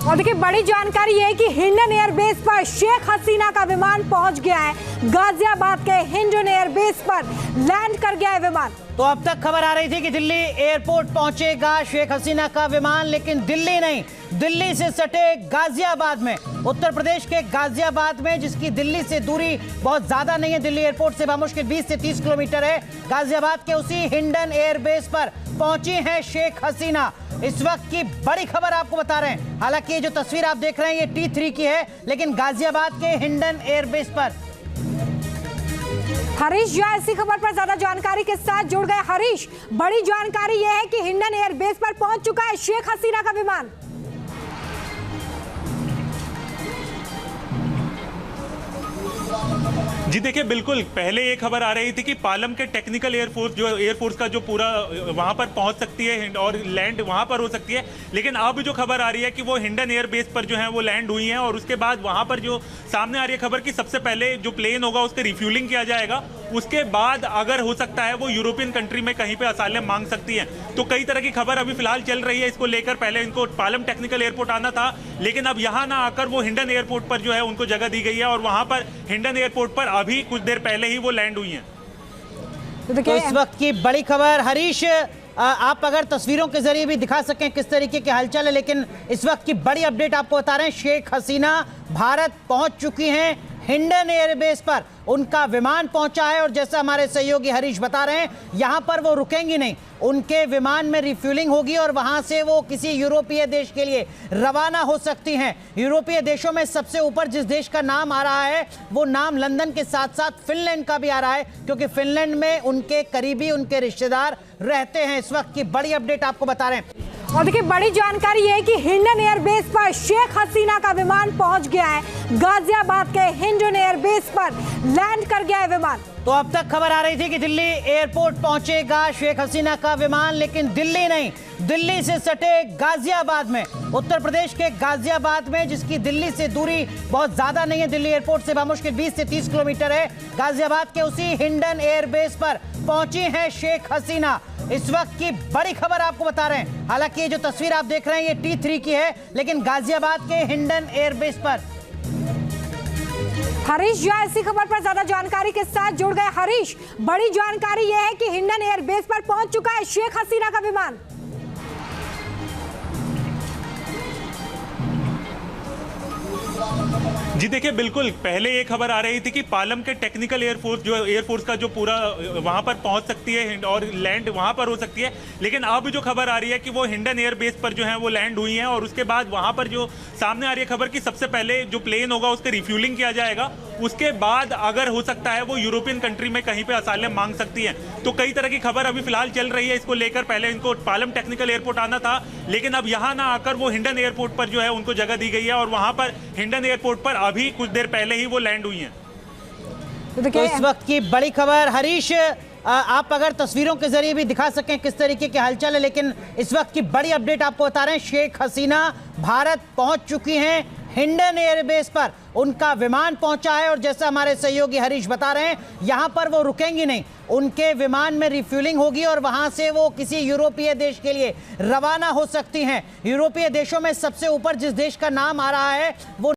और देखिए बड़ी जानकारी ये है कि हिंडन एयरबेस पर शेख हसीना का विमान पहुंच गया है। गाजियाबाद के हिंडन एयरबेस पर लैंड कर गया है विमान। तो अब तक खबर आ रही थी कि दिल्ली एयरपोर्ट पहुंचेगा शेख हसीना का विमान, लेकिन दिल्ली नहीं, दिल्ली से सटे गाजियाबाद में, उत्तर प्रदेश के गाजियाबाद में, जिसकी दिल्ली से दूरी बहुत ज्यादा नहीं है, दिल्ली एयरपोर्ट से बामुश्किल 20 से 30 किलोमीटर है। गाजियाबाद के उसी हिंडन एयरबेस पर पहुंची है शेख हसीना। इस वक्त की बड़ी खबर आपको बता रहे हैं। हालांकि ये जो तस्वीर आप देख रहे हैं ये T3 की है, लेकिन गाजियाबाद के हिंडन एयरबेस पर। हरीश जो ऐसी खबर पर ज्यादा जानकारी के साथ जुड़ गए। हरीश, बड़ी जानकारी यह है कि हिंडन एयरबेस पर पहुंच चुका है शेख हसीना का विमान। जी देखिए, बिल्कुल पहले ये खबर आ रही थी कि पालम के टेक्निकल एयरफोर्स का जो पूरा वहां पर पहुंच सकती है और लैंड वहां पर हो सकती है, लेकिन अब जो खबर आ रही है कि वो हिंडन एयरबेस पर जो है वो लैंड हुई है। और उसके बाद वहां पर जो सामने आ रही है खबर कि सबसे पहले जो प्लेन होगा उसके रिफ्यूलिंग किया जाएगा, उसके बाद अगर हो सकता है वो यूरोपियन कंट्री में कहीं पे असाइलम मांग सकती है। तो कई तरह की खबर अभी फिलहाल चल रही है इसको लेकर। पहले इनको पालम टेक्निकल एयरपोर्ट आना था, लेकिन अब यहाँ ना आकर वो हिंडन एयरपोर्ट पर जो है उनको जगह दी गई है और वहां पर हिंडन एयरपोर्ट पर अभी कुछ देर पहले ही वो लैंड हुई हैं। तो इस वक्त की बड़ी खबर, हरीश आप अगर तस्वीरों के जरिए भी दिखा सकें किस तरीके के हलचल है, लेकिन इस वक्त की बड़ी अपडेट आपको बता रहे हैं। शेख हसीना भारत पहुंच चुकी हैं हिंडन एयरबेस पर, उनका विमान पहुंचा है और जैसा हमारे सहयोगी हरीश बता रहे हैं यहां पर वो रुकेंगी नहीं, उनके विमान में रिफ्यूलिंग होगी और वहां से वो किसी यूरोपीय देश के लिए रवाना हो सकती हैं। यूरोपीय देशों में सबसे ऊपर जिस देश का नाम आ रहा है वो नाम लंदन के साथ साथ फिनलैंड का भी आ रहा है, क्योंकि फिनलैंड में उनके करीबी, उनके रिश्तेदार रहते हैं। इस वक्त की बड़ी अपडेट आपको बता रहे हैं। और देखिए बड़ी जानकारी ये है कि हिंडन एयरबेस पर शेख हसीना का विमान पहुंच गया है। गाजियाबाद के हिंडन एयरबेस पर लैंड कर गया है विमान। तो अब तक खबर आ रही थी कि दिल्ली एयरपोर्ट पहुंचेगा शेख हसीना का विमान, लेकिन दिल्ली नहीं, दिल्ली से सटे गाजियाबाद में, उत्तर प्रदेश के गाजियाबाद में, जिसकी दिल्ली से दूरी बहुत ज्यादा नहीं है, दिल्ली एयरपोर्ट से बामुश्किल 20 से 30 किलोमीटर है। गाजियाबाद के उसी हिंडन एयरबेस पर पहुंची है शेख हसीना। इस वक्त की बड़ी खबर आपको बता रहे हैं। हालांकि ये जो तस्वीर आप देख रहे हैं ये T3 की है, लेकिन गाजियाबाद के हिंडन एयरबेस पर। हरीश जो ऐसी खबर पर ज्यादा जानकारी के साथ जुड़ गए। हरीश, बड़ी जानकारी यह है कि हिंडन एयरबेस पर पहुंच चुका है शेख हसीना का विमान। जी देखिए, बिल्कुल पहले ये खबर आ रही थी कि पालम के टेक्निकल एयरफोर्स का जो पूरा वहां पर पहुंच सकती है और लैंड वहां पर हो सकती है, लेकिन अब जो खबर आ रही है कि वो हिंडन एयरबेस पर जो है वो लैंड हुई हैं। और उसके बाद वहां पर जो सामने आ रही है खबर कि सबसे पहले जो प्लेन होगा उसके रिफ्यूलिंग किया जाएगा, उसके बाद अगर हो सकता है वो यूरोपियन कंट्री में कहीं पे असाइलम मांग सकती है। तो कई तरह की खबर अभी फिलहाल चल रही है इसको लेकर। पहले इनको पालम टेक्निकल एयरपोर्ट आना था, लेकिन अब यहाँ ना आकर वो हिंडन एयरपोर्ट पर जो है उनको जगह दी गई है और वहां पर हिंडन एयरपोर्ट पर अभी कुछ देर पहले ही वो लैंड हुई हैं। तो इस वक्त की बड़ी खबर, हरीश आप अगर तस्वीरों के जरिए भी दिखा सकें किस तरीके के हलचल है, लेकिन इस वक्त की बड़ी अपडेट आपको बता रहे हैं। शेख हसीना भारत पहुंच चुकी हैं हिंडन एयरबेस पर, उनका विमान पहुंचा है और जैसा हमारे सहयोगी हरीश बता रहे हैं यहां पर वो रुकेंगी नहीं, उनके विमान में रिफ्यूलिंग होगी और वहां से वो किसी यूरोपीय देश के लिए रवाना हो सकती हैं। यूरोपीय देशों में सबसे ऊपर जिस देश का नाम आ रहा है वो